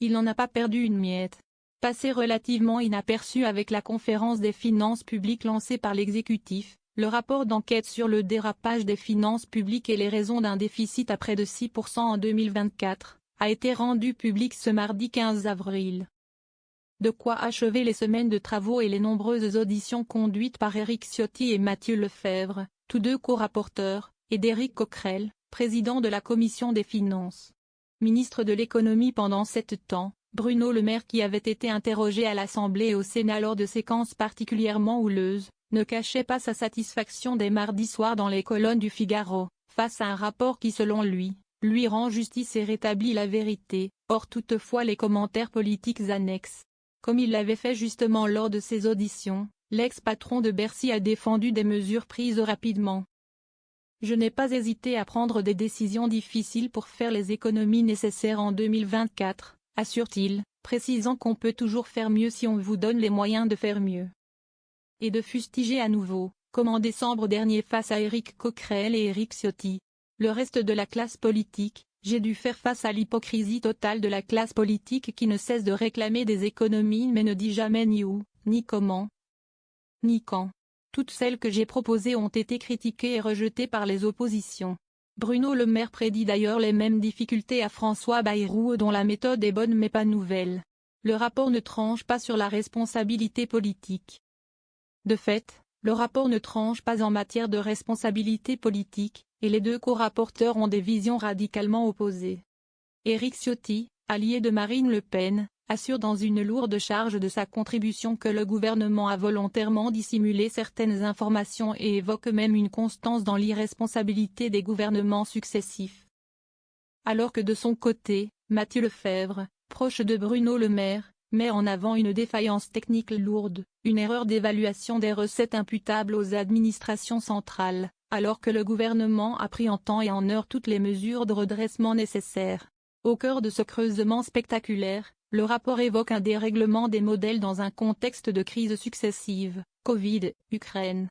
Il n'en a pas perdu une miette. Passé relativement inaperçu avec la conférence des finances publiques lancée par l'exécutif, le rapport d'enquête sur le dérapage des finances publiques et les raisons d'un déficit à près de 6% en 2024, a été rendu public ce mardi 15 avril. De quoi achever les semaines de travaux et les nombreuses auditions conduites par Éric Ciotti et Mathieu Lefèvre, tous deux co-rapporteurs, et d'Éric Coquerel, président de la Commission des finances. Ministre de l'économie pendant 7 ans, Bruno Le Maire, qui avait été interrogé à l'Assemblée et au Sénat lors de séquences particulièrement houleuses, ne cachait pas sa satisfaction dès mardi soir dans les colonnes du Figaro, face à un rapport qui selon lui rend justice et rétablit la vérité, hors toutefois les commentaires politiques annexes. Comme il l'avait fait justement lors de ses auditions, l'ex-patron de Bercy a défendu des mesures prises rapidement. Je n'ai pas hésité à prendre des décisions difficiles pour faire les économies nécessaires en 2024, assure-t-il, précisant qu'on peut toujours faire mieux si on vous donne les moyens de faire mieux. Et de fustiger à nouveau, comme en décembre dernier face à Éric Coquerel et Éric Ciotti. Le reste de la classe politique, j'ai dû faire face à l'hypocrisie totale de la classe politique qui ne cesse de réclamer des économies mais ne dit jamais ni où, ni comment, ni quand. Toutes celles que j'ai proposées ont été critiquées et rejetées par les oppositions. Bruno Le Maire prédit d'ailleurs les mêmes difficultés à François Bayrou, dont la méthode est bonne mais pas nouvelle. Le rapport ne tranche pas sur la responsabilité politique. De fait, le rapport ne tranche pas en matière de responsabilité politique, et les deux co-rapporteurs ont des visions radicalement opposées. Éric Ciotti, allié de Marine Le Pen, assure dans une lourde charge de sa contribution que le gouvernement a volontairement dissimulé certaines informations et évoque même une constance dans l'irresponsabilité des gouvernements successifs. Alors que de son côté, Mathieu Lefèvre, proche de Bruno Le Maire, met en avant une défaillance technique lourde, une erreur d'évaluation des recettes imputables aux administrations centrales, alors que le gouvernement a pris en temps et en heure toutes les mesures de redressement nécessaires. Au cœur de ce creusement spectaculaire, le rapport évoque un dérèglement des modèles dans un contexte de crises successives, Covid, Ukraine.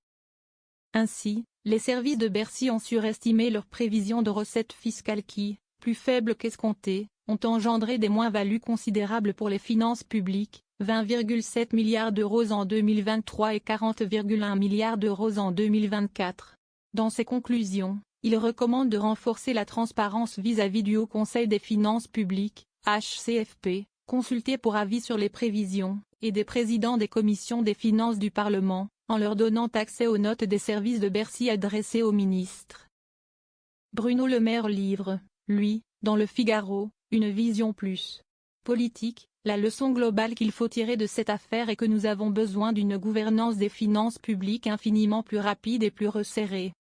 Ainsi, les services de Bercy ont surestimé leurs prévisions de recettes fiscales qui, plus faibles qu'escomptées, ont engendré des moins-values considérables pour les finances publiques, 20,7 milliards d'euros en 2023 et 40,1 milliards d'euros en 2024. Dans ses conclusions, il recommande de renforcer la transparence vis-à-vis du Haut Conseil des finances publiques, HCFP, consulté pour avis sur les prévisions, et des présidents des commissions des finances du Parlement, en leur donnant accès aux notes des services de Bercy adressées aux ministres. Bruno Le Maire livre, lui, dans le Figaro, une vision plus politique. La leçon globale qu'il faut tirer de cette affaire est que nous avons besoin d'une gouvernance des finances publiques infiniment plus rapide et plus resserrée.